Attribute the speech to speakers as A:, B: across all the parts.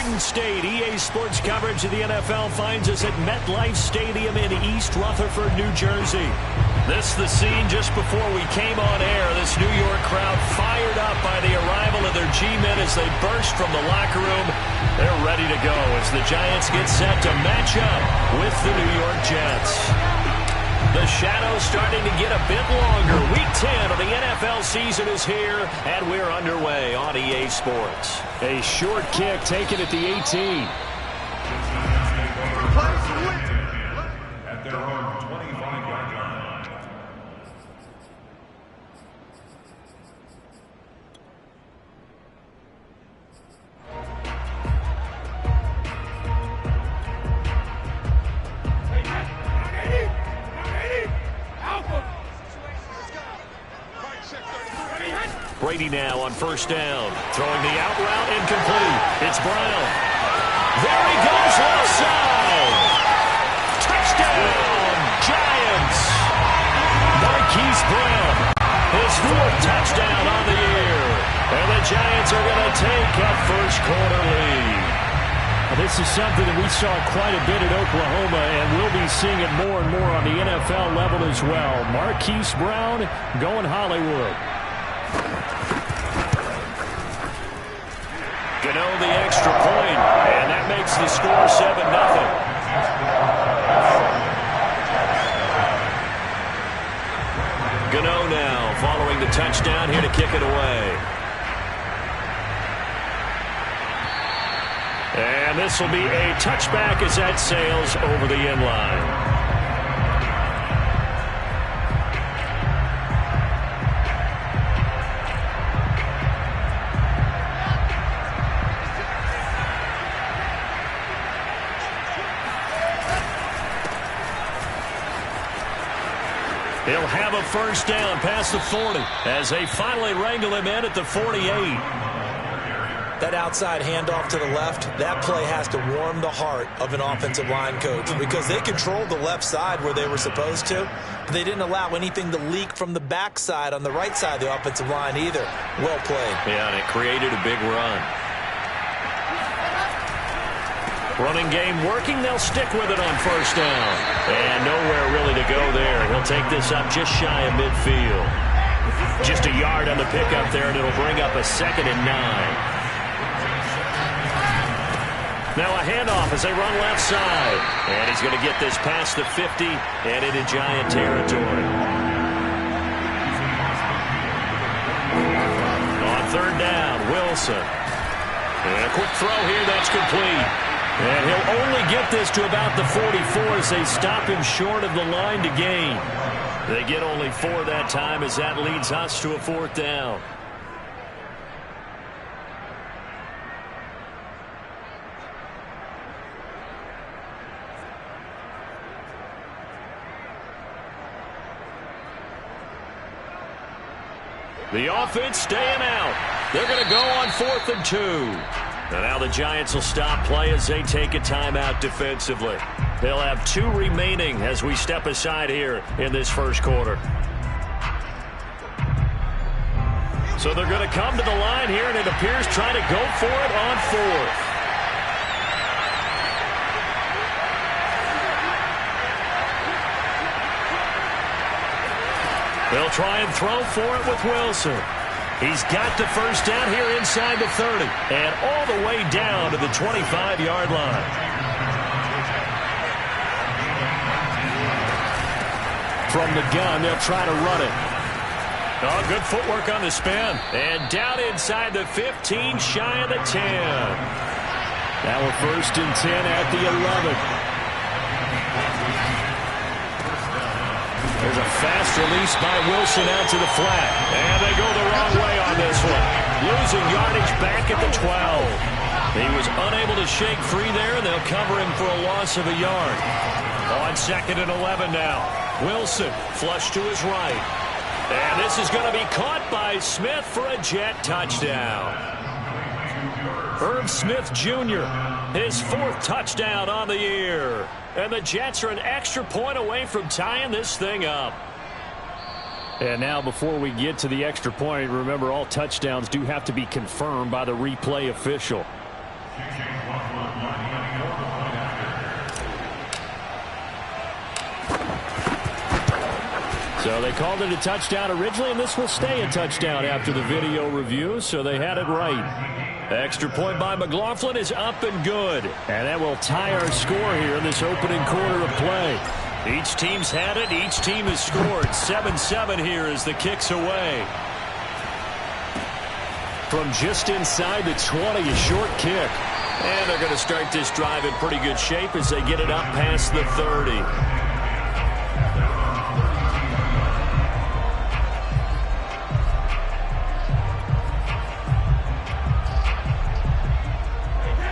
A: Garden State. EA Sports coverage of the NFL finds us at MetLife Stadium in East Rutherford, New Jersey. This is the scene just before we came on air. This New York crowd fired up by the arrival of their G-men as they burst from the locker room. They're ready to go as the Giants get set to match up with the New York Jets. The shadow's starting to get a bit longer. Week 10 of the NFL season is here, and we're underway on EA Sports.
B: A short kick taken at the 18.
C: At their own 25-yard line.
A: Brady now on first down. Throwing the out route incomplete. It's Brown. There he goes left side. Touchdown, Giants. Marquise Brown. His fourth touchdown on the year. And the Giants are going to take a first quarter lead.
B: This is something that we saw quite a bit at Oklahoma, and we'll be seeing it more and more on the NFL level as well. Marquise Brown going Hollywood.
A: Gano the extra point, and that makes the score 7-0. Gano now following the touchdown here to kick it away. And this will be a touchback as that sails over the end line. He'll have a first down past the 40 as they finally wrangle him in at the 48.
D: That outside handoff to the left, that play has to warm the heart of an offensive line coach because they controlled the left side where they were supposed to, but they didn't allow anything to leak from the backside on the right side of the offensive line either. Well played.
A: Yeah, and it created a big run. Running game working. They'll stick with it on first down. And nowhere really to go there. He'll take this up just shy of midfield. Just a yard on the pickup there, and it'll bring up a 2nd and 9. Now a handoff as they run left side. And he's going to get this past the 50 and into Giant territory. On third down, Wilson. And a quick throw here, that's complete. And he'll only get this to about the 44 as they stop him short of the line to gain. They get only 4 that time as that leads us to a 4th down. The offense staying out. They're going to go on 4th and 2. And now the Giants will stop play as they take a timeout defensively. They'll have 2 remaining as we step aside here in this first quarter. So they're going to come to the line here, and it appears trying to go for it on 4th. They'll try and throw for it with Wilson. He's got the first down here inside the 30 and all the way down to the 25-yard line.
B: From the gun, they'll try to run it.
A: Oh, good footwork on the spin. And down inside the 15, shy of the 10.
B: Now a 1st and 10 at the 11.
A: There's a fast release by Wilson out to the flat. And they go the wrong way on this one. Losing yardage back at the 12. He was unable to shake free there, and they'll cover him for a loss of a yard. On 2nd and 11 now. Wilson flush to his right. And this is going to be caught by Smith for a Jet touchdown. Irv Smith Jr., his 4th touchdown on the year. And the Jets are an extra point away from tying this thing up.
B: And now before we get to the extra point, remember all touchdowns do have to be confirmed by the replay official. So they called it a touchdown originally, and this will stay a touchdown after the video review, so they had it right. Extra point by McLaughlin is up and good. And that will tie our score here in this opening quarter of play. Each team's had it. Each team has scored. 7-7 here as the kick's away. From just inside the 20, a short kick. And they're going to start this drive in pretty good shape as they get it up past the 30.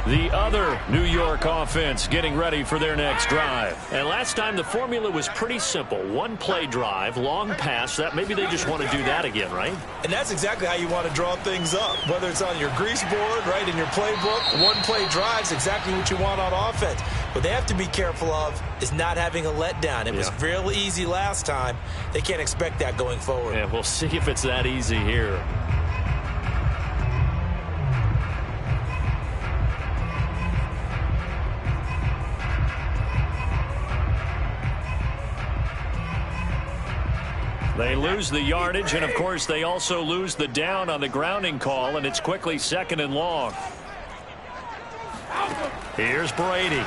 B: The other New York offense getting ready for their next drive. And last time the formula was pretty simple. One play drive, long pass. That maybe they just want to do that again, right?
D: And that's exactly how you want to draw things up. Whether it's on your grease board, right, in your playbook, one play drive is exactly what you want on offense. What they have to be careful of is not having a letdown. It was real easy last time. They can't expect that going forward.
B: Yeah, we'll see if it's that easy here. They lose the yardage, and of course they also lose the down on the grounding call, and it's quickly 2nd and long. Here's Brady.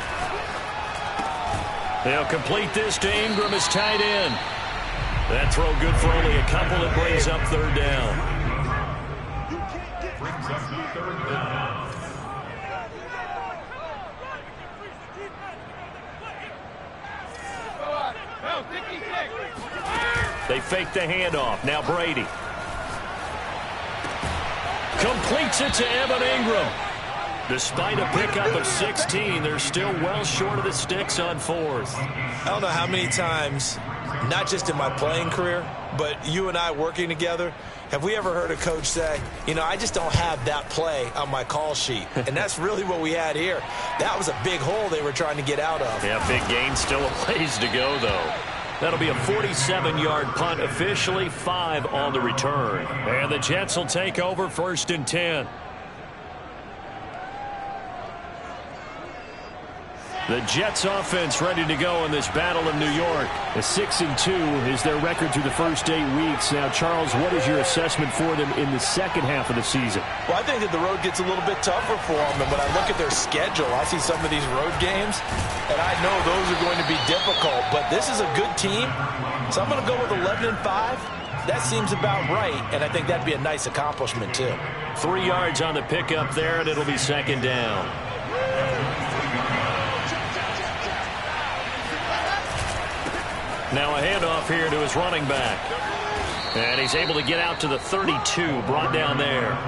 B: They'll complete this to Ingram as tight end. That throw good for only a couple. That brings up 3rd down. They fake the handoff. Now Brady. Completes it to Evan Ingram. Despite a pickup of 16, they're still well short of the sticks on 4th.
D: I don't know how many times, not just in my playing career, but you and I working together, have we ever heard a coach say, you know, I just don't have that play on my call sheet. And that's really what we had here. That was a big hole they were trying to get out of.
B: Yeah, big gain. Still a ways to go, though. That'll be a 47-yard punt, officially 5 on the return. And the Jets will take over 1st and 10. The Jets offense ready to go in this battle in New York. A 6-2 is their record through the first 8 weeks. Now, Charles, what is your assessment for them in the second half of the season?
D: Well, I think that the road gets a little bit tougher for them. And when I look at their schedule, I see some of these road games, and I know those are going to be difficult. But this is a good team, so I'm going to go with 11-5. That seems about right, and I think that'd be a nice accomplishment, too.
B: 3 yards on the pickup there, and it'll be 2nd down. Now a handoff here to his running back. And he's able to get out to the 32, brought down there.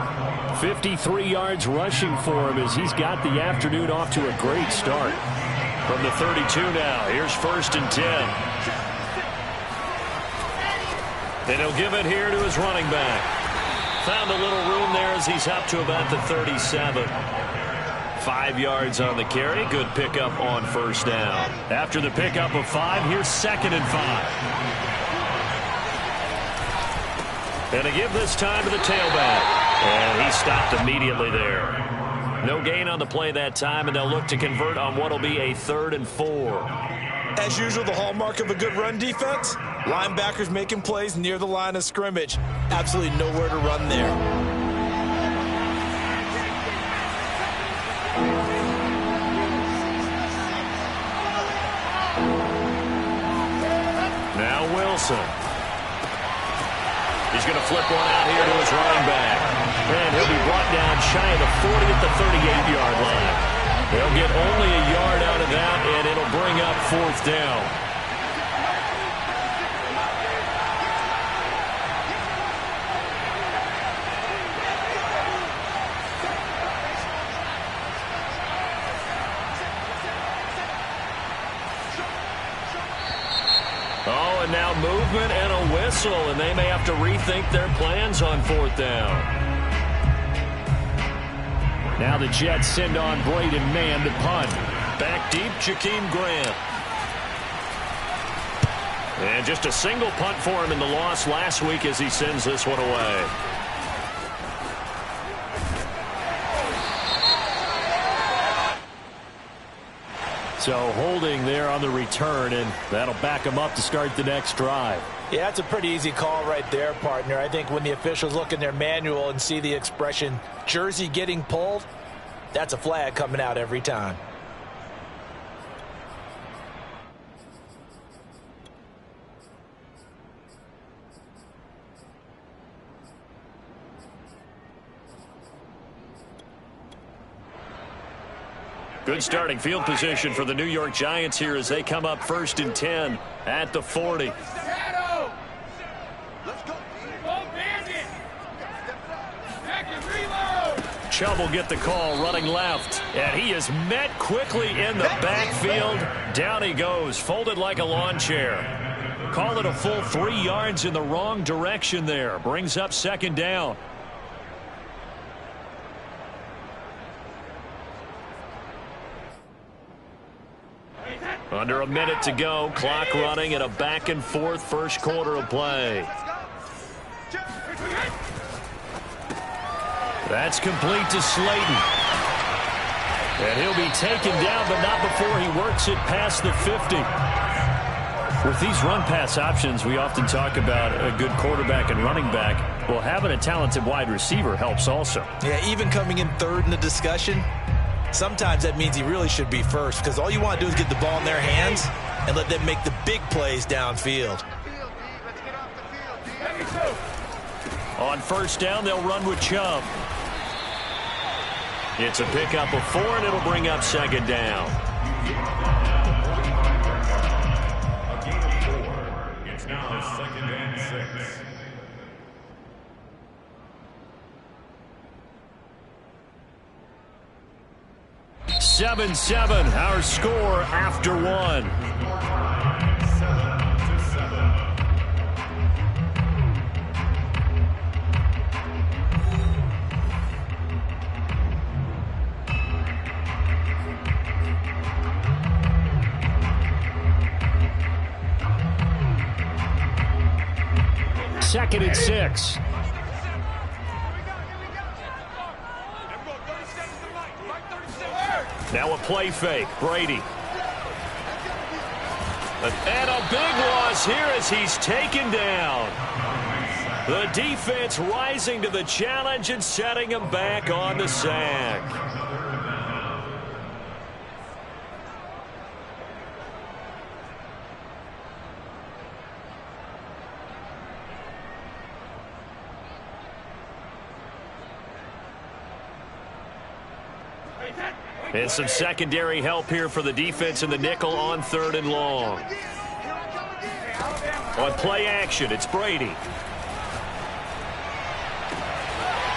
B: 53 yards rushing for him as he's got the afternoon off to a great start. From the 32 now, here's 1st and 10. And he'll give it here to his running back. Found a little room there as he's up to about the 37. 5 yards on the carry. Good pickup on 1st down. After the pickup of 5, here's 2nd and 5. And to give this time to the tailback. And he stopped immediately there. No gain on the play that time, and they'll look to convert on what will be a 3rd and 4.
D: As usual, the hallmark of a good run defense, linebackers making plays near the line of scrimmage. Absolutely nowhere to run there.
B: Now Wilson. He's going to flip one out here to his running back. And he'll be brought down shy of the 40 at the 38-yard line. They'll get only a yard out of that, and it'll bring up 4th down. Oh, and now movement and a whistle, and they may have to rethink their plans on 4th down. Now the Jets send on Braden Mann to punt. Back deep, Jakeem Grant. And just a single punt for him in the loss last week as he sends this one away. So holding there on the return, and that'll back him up to start the next drive.
D: Yeah, that's a pretty easy call right there, partner. I think when the officials look in their manual and see the expression jersey getting pulled, that's a flag coming out every time.
B: Good starting field position for the New York Giants here as they come up 1st and 10 at the 40. Chubb will get the call running left, and he is met quickly in the backfield. Down he goes, folded like a lawn chair. Call it a full 3 yards in the wrong direction there. Brings up 2nd down. Under a minute to go, clock running in a back-and-forth first quarter of play. That's complete to Slayton. And he'll be taken down, but not before he works it past the 50. With these run-pass options, we often talk about a good quarterback and running back. Well, having a talented wide receiver helps also.
D: Yeah, even coming in 3rd in the discussion, sometimes that means he really should be first, because all you want to do is get the ball in their hands and let them make the big plays downfield.
B: On 1st down, they'll run with Chubb. It's a pickup of 4, and it'll bring up 2nd down.
C: A gain of 4. It's now 2nd and 6.
B: Seven, our score after 1. 2nd and 6. Now a play fake. Brady. And a big loss here as he's taken down. The defense rising to the challenge and setting him back on the sack. And some secondary help here for the defense in the nickel on 3rd and long. On play action, it's Brady.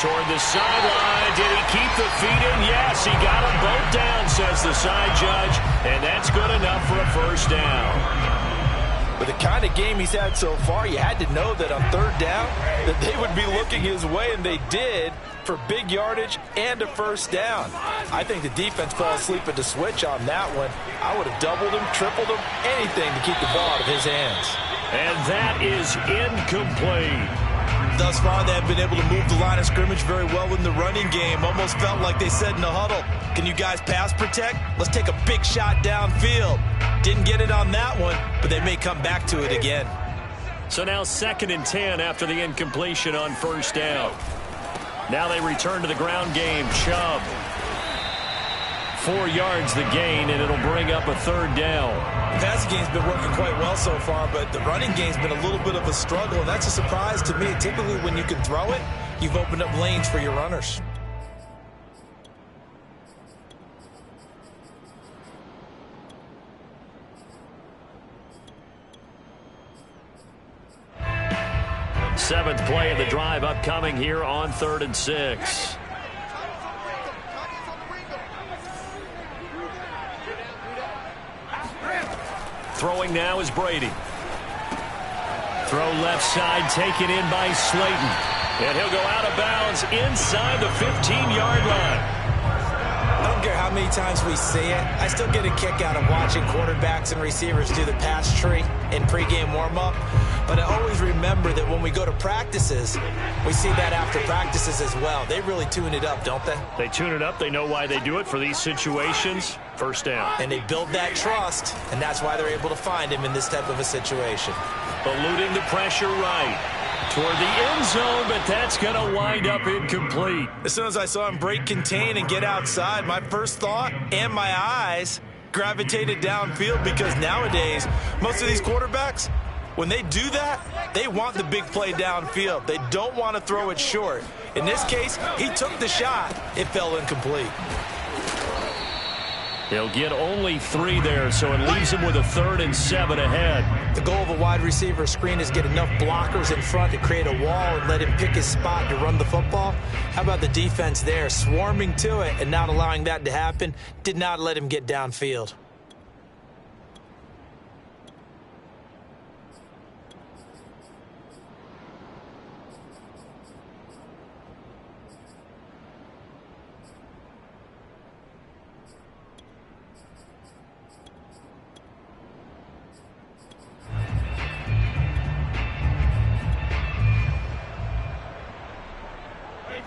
B: Toward the sideline. Did he keep the feet in? Yes, he got them both down, says the side judge. And that's good enough for a 1st down.
D: With the kind of game he's had so far, you had to know that on 3rd down that they would be looking his way, and they did, for big yardage and a 1st down. I think the defense fell asleep at the switch on that one. I would have doubled him, tripled him, anything to keep the ball out of his hands.
B: And that is incomplete.
D: Thus far, they have been able to move the line of scrimmage very well in the running game. Almost felt like they said in the huddle, can you guys pass protect? Let's take a big shot downfield. Didn't get it on that one, but they may come back to it again.
B: So now 2nd and 10 after the incompletion on 1st down. Now they return to the ground game. Chubb. 4 yards the gain, and it'll bring up a 3rd down.
D: The passing game's been working quite well so far, but the running game's been a little bit of a struggle, and that's a surprise to me. Typically, when you can throw it, you've opened up lanes for your runners.
B: Seventh play of the drive upcoming here on 3rd and 6. Throwing now is Brady. Throw left side, taken in by Slayton. And he'll go out of bounds inside the 15-yard line.
D: I don't care how many times we see it. I still get a kick out of watching quarterbacks and receivers do the pass tree in pregame warm-up. But I always remember that when we go to practices, we see that after practices as well. They really tune it up, don't they?
B: They tune it up. They know why they do it for these situations. 1st down.
D: And they build that trust, and that's why they're able to find him in this type of a situation.
B: eluding the pressure right. Toward the end zone, but that's going to wind up incomplete.
D: As soon as I saw him break contain and get outside, my first thought and my eyes gravitated downfield, because nowadays, most of these quarterbacks, when they do that, they want the big play downfield. They don't want to throw it short. In this case, he took the shot. It fell incomplete.
B: He'll get only 3 there, so it leaves him with a 3rd and 7 ahead.
D: The goal of a wide receiver screen is get enough blockers in front to create a wall and let him pick his spot to run the football. How about the defense there, swarming to it and not allowing that to happen? Did not let him get downfield.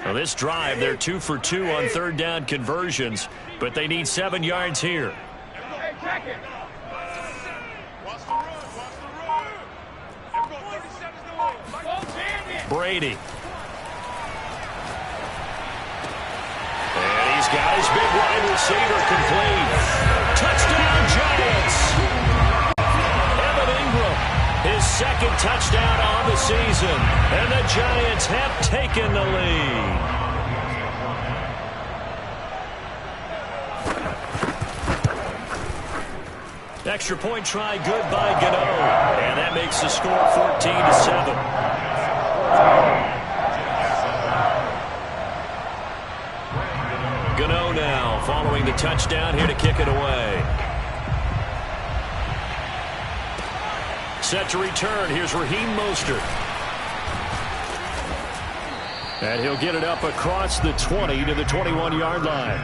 B: Well, this drive, they're 2 for 2 on 3rd down conversions, but they need 7 yards here. Brady. And he's got his big wide receiver complete. Touchdown, Giants. His 2nd touchdown on the season, and the Giants have taken the lead. Extra point try good by Gano, and that makes the score 14-7. Gano now following the touchdown here to kick it away. Set to return. Here's Raheem Mostert. And he'll get it up across the 20 to the 21-yard line.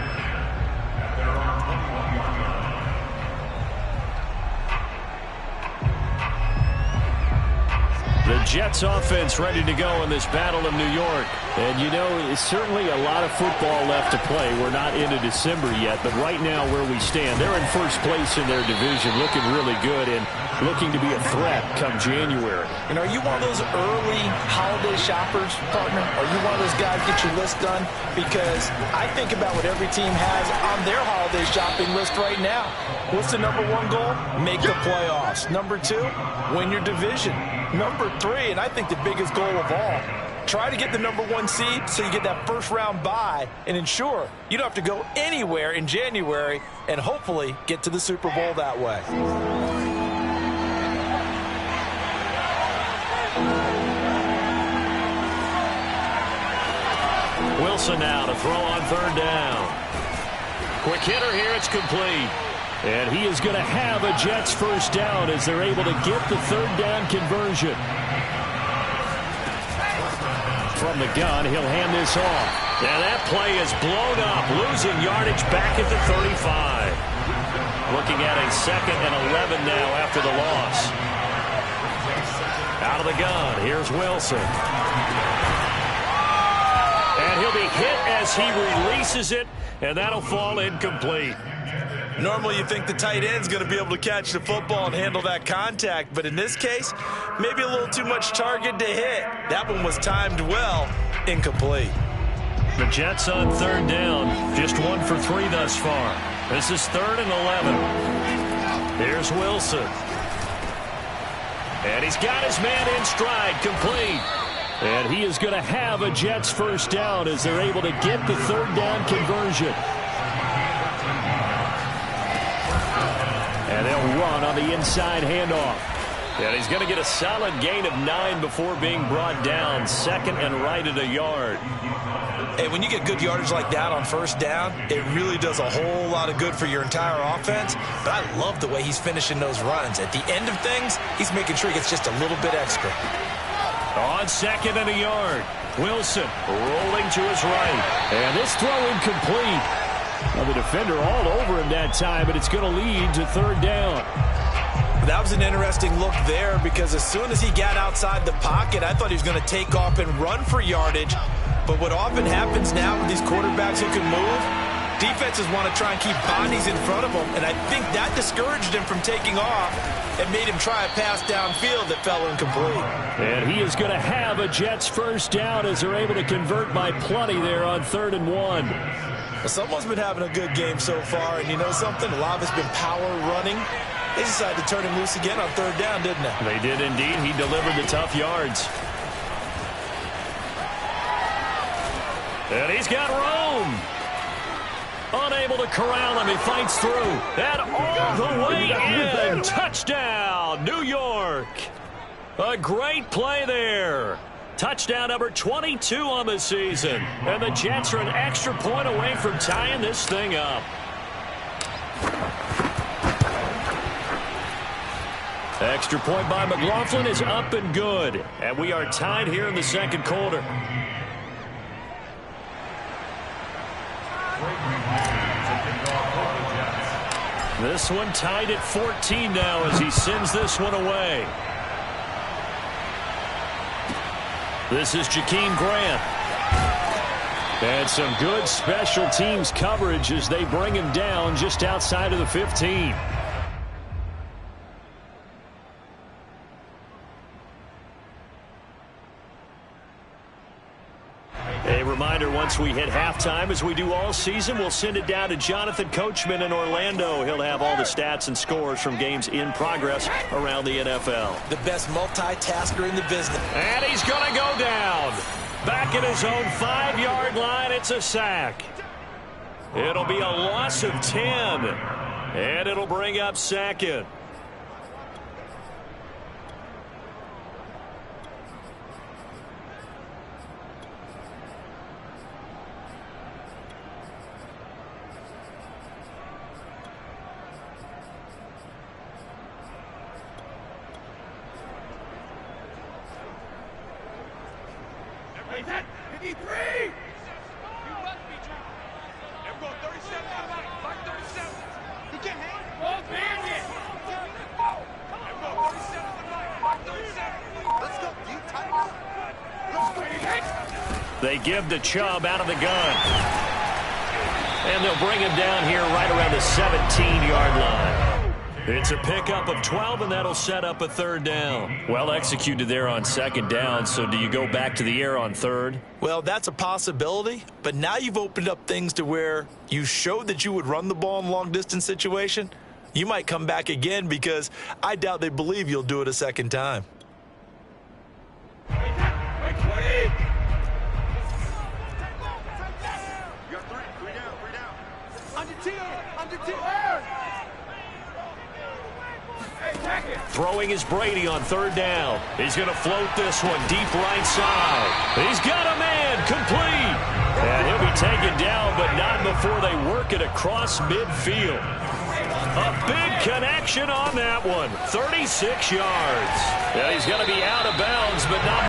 B: The Jets offense ready to go in this Battle of New York. And, you know, it's certainly a lot of football left to play. We're not into December yet, but right now where we stand, they're in first place in their division, looking really good and looking to be a threat come January.
D: And are you one of those early holiday shoppers, partner? Are you one of those guys get your list done? Because I think about what every team has on their holiday shopping list right now. What's the number 1 goal? Make the playoffs. Number 2, win your division. Number 3, and I think the biggest goal of all, try to get the number 1 seed so you get that first-round bye and ensure you don't have to go anywhere in January and hopefully get to the Super Bowl that way.
B: Wilson now to throw on 3rd down. Quick hitter here, it's complete. And he is going to have a Jets first down as they're able to get the 3rd down conversion. From the gun, he'll hand this off. And that play is blown up, losing yardage back at the 35. Looking at a 2nd and 11 now after the loss. Out of the gun, here's Wilson. And he'll be hit as he releases it, and that'll fall incomplete.
D: Normally you think the tight end's going to be able to catch the football and handle that contact, but in this case, maybe a little too much target to hit. That one was timed well, incomplete.
B: The Jets on 3rd down, just 1 for 3 thus far. This is 3rd and 11. Here's Wilson. And he's got his man in stride, complete. And he is going to have a Jets first down as they're able to get the 3rd down conversion. And they'll run on the inside handoff. And he's going to get a solid gain of 9 before being brought down. 2nd and right at a yard.
D: Hey, when you get good yardage like that on 1st down, it really does a whole lot of good for your entire offense. But I love the way he's finishing those runs. At the end of things, he's making sure he gets just a little bit extra.
B: On 2nd and a yard, Wilson rolling to his right. And this throw incomplete. Well, the defender all over him that time, but it's going to lead to 3rd down.
D: That was an interesting look there because as soon as he got outside the pocket, I thought he was going to take off and run for yardage. But what often happens now with these quarterbacks who can move, Defenses want to try and keep bodies in front of them, and I think that discouraged him from taking off and made him try a pass downfield that fell incomplete.
B: And he is going to have a Jets first down as they're able to convert by plenty there on 3rd and 1.
D: Well, someone's been having a good game so far, and you know something? A lot of it's been power running. They decided to turn him loose again on 3rd down, didn't they?
B: They did indeed. He delivered the tough yards. And he's got Rome. Unable to corral him. He fights through. And all the way in. Touchdown, New York. A great play there. Touchdown number 22 on the season. And the Jets are an extra point away from tying this thing up. Extra point by McLaughlin is up and good. And we are tied here in the second quarter. This one tied at 14 now as he sends this one away. This is Jakeem Grant. And some good special teams coverage as they bring him down just outside of the 15. A reminder, once we hit halftime, as we do all season, we'll send it down to Jonathan Coachman in Orlando. He'll have all the stats and scores from games in progress around the NFL.
D: The best multitasker in the business.
B: And he's going to go down. Back at his own 5-yard line, it's a sack. It'll be a loss of 10. And it'll bring up 2nd. They give the Chubb out of the gun. And they'll bring him down here right around the 17-yard line. It's a pickup of 12, and that'll set up a 3rd down. Well executed there on 2nd down, so do you go back to the air on 3rd?
D: Well, that's a possibility, but now you've opened up things to where you showed that you would run the ball in a long-distance situation. You might come back again because I doubt they believe you'll do it a 2nd time.
B: Throwing is Brady on 3rd down. He's going to float this one deep right side. He's got a man complete. And he'll be taken down, but not before they work it across midfield. A big connection on that one. 36 yards. Yeah, he's going to be out of bounds, but not